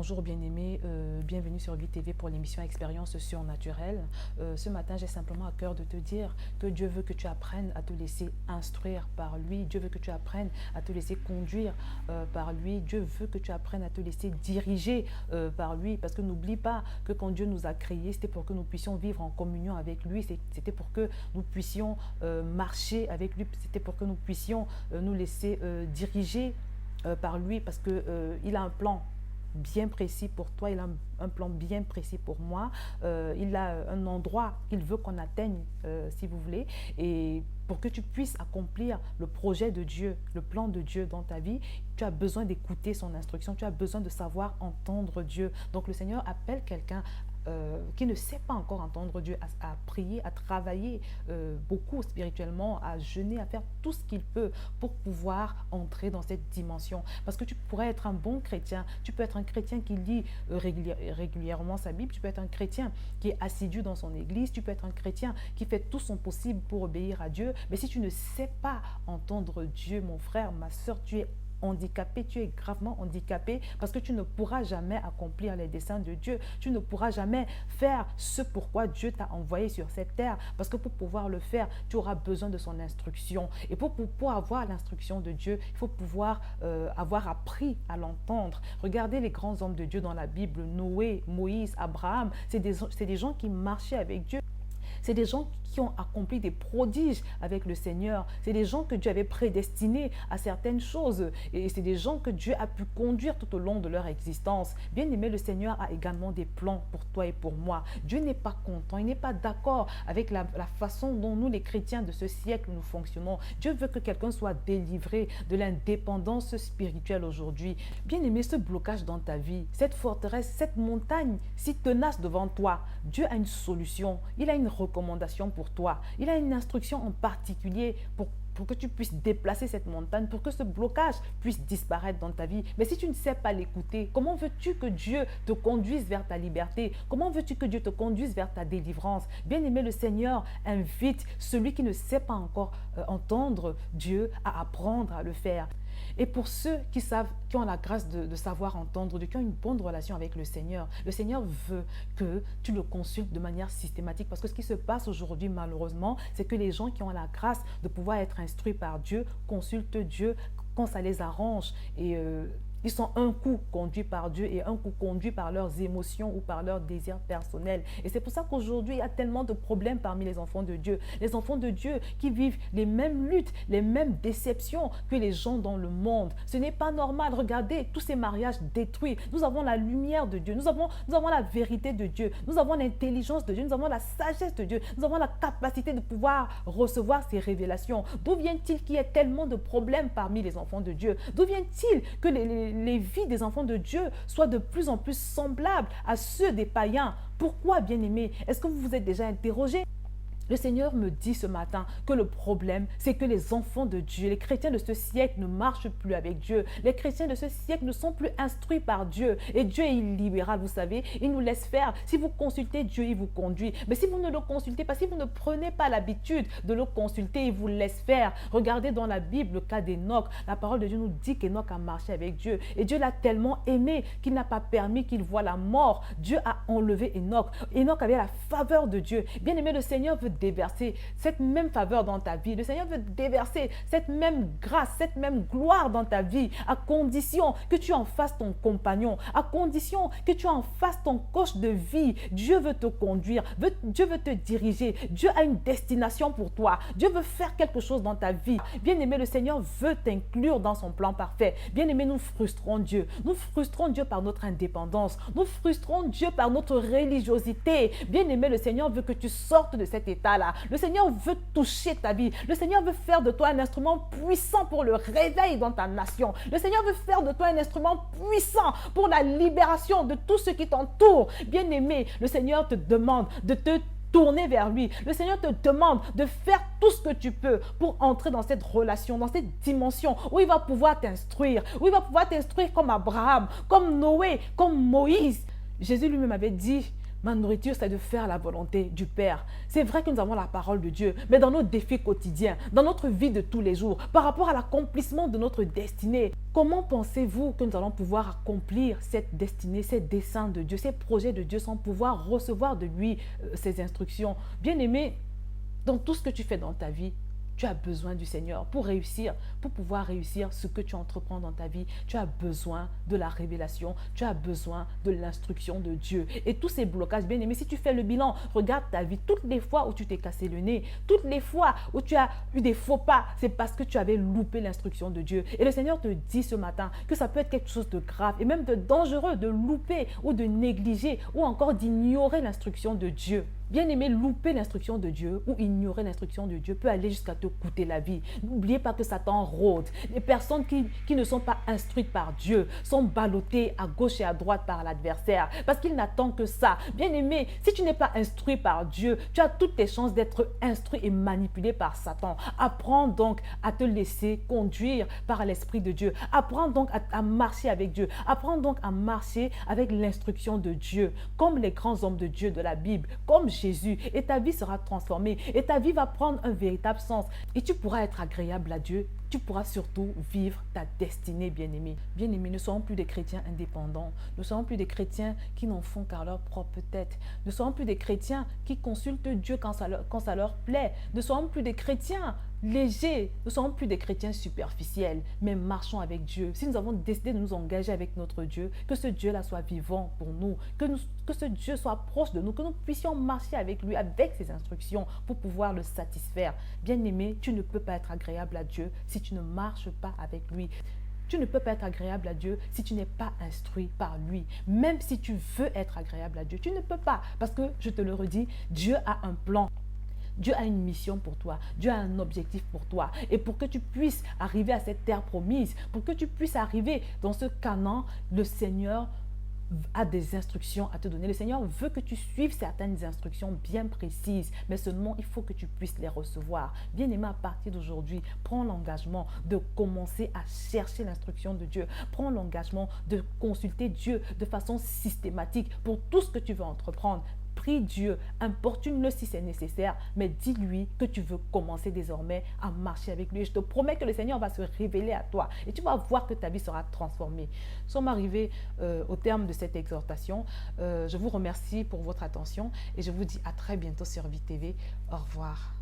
Bonjour bien-aimés, bienvenue sur VTV pour l'émission Expérience surnaturelle. Ce matin, j'ai simplement à cœur de te dire que Dieu veut que tu apprennes à te laisser instruire par lui. Dieu veut que tu apprennes à te laisser conduire par lui. Dieu veut que tu apprennes à te laisser diriger par lui. Parce que n'oublie pas que quand Dieu nous a créés, c'était pour que nous puissions vivre en communion avec lui. C'était pour que nous puissions marcher avec lui. C'était pour que nous puissions nous laisser diriger par lui, parce qu'il a un plan bien précis pour toi, il a un plan bien précis pour moi, il a un endroit qu'il veut qu'on atteigne, si vous voulez, et pour que tu puisses accomplir le projet de Dieu, le plan de Dieu dans ta vie, tu as besoin d'écouter son instruction, tu as besoin de savoir entendre Dieu. Donc le Seigneur appelle quelqu'un qui ne sait pas encore entendre Dieu, à prier, à travailler beaucoup spirituellement, à jeûner, à faire tout ce qu'il peut pour pouvoir entrer dans cette dimension. Parce que tu pourrais être un bon chrétien, tu peux être un chrétien qui lit régulièrement sa Bible, tu peux être un chrétien qui est assidu dans son église, tu peux être un chrétien qui fait tout son possible pour obéir à Dieu, mais si tu ne sais pas entendre Dieu, mon frère, ma soeur, tu es handicapé, tu es gravement handicapé, parce que tu ne pourras jamais accomplir les desseins de Dieu, tu ne pourras jamais faire ce pourquoi Dieu t'a envoyé sur cette terre, parce que pour pouvoir le faire, tu auras besoin de son instruction, et pour avoir l'instruction de Dieu, il faut pouvoir avoir appris à l'entendre. Regardez les grands hommes de Dieu dans la Bible, Noé, Moïse, Abraham, c'est des gens qui marchaient avec Dieu. C'est des gens qui ont accompli des prodiges avec le Seigneur. C'est des gens que Dieu avait prédestinés à certaines choses. Et c'est des gens que Dieu a pu conduire tout au long de leur existence. Bien aimé, le Seigneur a également des plans pour toi et pour moi. Dieu n'est pas content, il n'est pas d'accord avec la façon dont nous, les chrétiens de ce siècle, nous fonctionnons. Dieu veut que quelqu'un soit délivré de l'indépendance spirituelle aujourd'hui. Bien aimé, ce blocage dans ta vie, cette forteresse, cette montagne si tenace devant toi, Dieu a une solution. Il a une recommandation pour toi. Il a une instruction en particulier pour que tu puisses déplacer cette montagne, pour que ce blocage puisse disparaître dans ta vie. Mais si tu ne sais pas l'écouter, comment veux-tu que Dieu te conduise vers ta liberté? Comment veux-tu que Dieu te conduise vers ta délivrance? Bien aimé, le Seigneur invite celui qui ne sait pas encore entendre Dieu à apprendre à le faire. Et pour ceux qui ont la grâce de savoir entendre Dieu, qui ont une bonne relation avec le Seigneur veut que tu le consultes de manière systématique. Parce que ce qui se passe aujourd'hui, malheureusement, c'est que les gens qui ont la grâce de pouvoir être instruits par Dieu consultent Dieu quand ça les arrange. Et ils sont un coup conduits par Dieu et un coup conduits par leurs émotions ou par leurs désirs personnels. Et c'est pour ça qu'aujourd'hui, il y a tellement de problèmes parmi les enfants de Dieu. Les enfants de Dieu qui vivent les mêmes luttes, les mêmes déceptions que les gens dans le monde. Ce n'est pas normal. Regardez tous ces mariages détruits. Nous avons la lumière de Dieu. Nous avons la vérité de Dieu. Nous avons l'intelligence de Dieu. Nous avons la sagesse de Dieu. Nous avons la capacité de pouvoir recevoir ces révélations. D'où vient-il qu'il y ait tellement de problèmes parmi les enfants de Dieu? D'où vient-il que les vies des enfants de Dieu soient de plus en plus semblables à ceux des païens? Pourquoi, bien-aimés? Est-ce que vous vous êtes déjà interrogé? Le Seigneur me dit ce matin que le problème, c'est que les enfants de Dieu, les chrétiens de ce siècle ne marchent plus avec Dieu. Les chrétiens de ce siècle ne sont plus instruits par Dieu. Et Dieu est libéral, vous savez. Il nous laisse faire. Si vous consultez Dieu, il vous conduit. Mais si vous ne le consultez pas, si vous ne prenez pas l'habitude de le consulter, il vous laisse faire. Regardez dans la Bible le cas d'Enoch. La parole de Dieu nous dit qu'Enoch a marché avec Dieu. Et Dieu l'a tellement aimé qu'il n'a pas permis qu'il voie la mort. Dieu a enlevé Enoch. Enoch avait la faveur de Dieu. Bien aimé, le Seigneur veut déverser cette même faveur dans ta vie. Le Seigneur veut déverser cette même grâce, cette même gloire dans ta vie, à condition que tu en fasses ton compagnon, à condition que tu en fasses ton coach de vie. Dieu veut te conduire, Dieu veut te diriger. Dieu a une destination pour toi. Dieu veut faire quelque chose dans ta vie. Bien-aimé, le Seigneur veut t'inclure dans son plan parfait. Bien-aimé, nous frustrons Dieu. Nous frustrons Dieu par notre indépendance. Nous frustrons Dieu par notre religiosité. Bien-aimé, le Seigneur veut que tu sortes de cet état. Le Seigneur veut toucher ta vie. Le Seigneur veut faire de toi un instrument puissant pour le réveil dans ta nation. Le Seigneur veut faire de toi un instrument puissant pour la libération de tout ce qui t'entoure. Bien-aimé, le Seigneur te demande de te tourner vers lui. Le Seigneur te demande de faire tout ce que tu peux pour entrer dans cette relation, dans cette dimension où il va pouvoir t'instruire, comme Abraham, comme Noé, comme Moïse. Jésus lui-même avait dit: ma nourriture, c'est de faire la volonté du Père. C'est vrai que nous avons la parole de Dieu, mais dans nos défis quotidiens, dans notre vie de tous les jours, par rapport à l'accomplissement de notre destinée, Comment pensez-vous que nous allons pouvoir accomplir cette destinée, ces desseins de Dieu, ces projets de Dieu sans pouvoir recevoir de lui ces instructions? Bien-aimé, dans tout ce que tu fais dans ta vie, tu as besoin du Seigneur pour réussir, pour pouvoir réussir ce que tu entreprends dans ta vie. Tu as besoin de la révélation, tu as besoin de l'instruction de Dieu. Et tous ces blocages, bien aimé, si tu fais le bilan, regarde ta vie, toutes les fois où tu t'es cassé le nez, toutes les fois où tu as eu des faux pas, c'est parce que tu avais loupé l'instruction de Dieu. Et le Seigneur te dit ce matin que ça peut être quelque chose de grave et même de dangereux de louper ou de négliger ou encore d'ignorer l'instruction de Dieu. Bien-aimé, louper l'instruction de Dieu ou ignorer l'instruction de Dieu peut aller jusqu'à te coûter la vie. N'oubliez pas que Satan rôde. Les personnes qui ne sont pas instruites par Dieu sont ballottées à gauche et à droite par l'adversaire parce qu'il n'attend que ça. Bien-aimé, si tu n'es pas instruit par Dieu, tu as toutes tes chances d'être instruit et manipulé par Satan. Apprends donc à te laisser conduire par l'Esprit de Dieu. Apprends donc à marcher avec Dieu. Apprends donc à marcher avec l'instruction de Dieu, comme les grands hommes de Dieu de la Bible, comme Jésus, et ta vie sera transformée et ta vie va prendre un véritable sens et tu pourras être agréable à Dieu. Tu pourras surtout vivre ta destinée, bien-aimé. Bien-aimé, ne soyons plus des chrétiens indépendants. Ne soyons plus des chrétiens qui n'en font qu'à leur propre tête. Ne soyons plus des chrétiens qui consultent Dieu quand ça leur plaît. Ne soyons plus des chrétiens légers. Ne soyons plus des chrétiens superficiels, mais marchons avec Dieu. Si nous avons décidé de nous engager avec notre Dieu, que ce Dieu-là soit vivant pour nous, que ce Dieu soit proche de nous, que nous puissions marcher avec lui, avec ses instructions pour pouvoir le satisfaire. Bien-aimé, tu ne peux pas être agréable à Dieu si tu ne marches pas avec lui. Tu ne peux pas être agréable à Dieu si tu n'es pas instruit par lui. Même si tu veux être agréable à Dieu, tu ne peux pas. Parce que, je te le redis, Dieu a un plan. Dieu a une mission pour toi. Dieu a un objectif pour toi. Et pour que tu puisses arriver à cette terre promise, pour que tu puisses arriver dans ce Canaan, le Seigneur a des instructions à te donner. Le Seigneur veut que tu suives certaines instructions bien précises, mais seulement il faut que tu puisses les recevoir. Bien-aimé, à partir d'aujourd'hui, prends l'engagement de commencer à chercher l'instruction de Dieu. Prends l'engagement de consulter Dieu de façon systématique pour tout ce que tu veux entreprendre. Prie Dieu, importune-le si c'est nécessaire, mais dis-lui que tu veux commencer désormais à marcher avec lui. Et je te promets que le Seigneur va se révéler à toi et tu vas voir que ta vie sera transformée. Nous sommes arrivés au terme de cette exhortation. Je vous remercie pour votre attention et je vous dis à très bientôt sur VTV. Au revoir.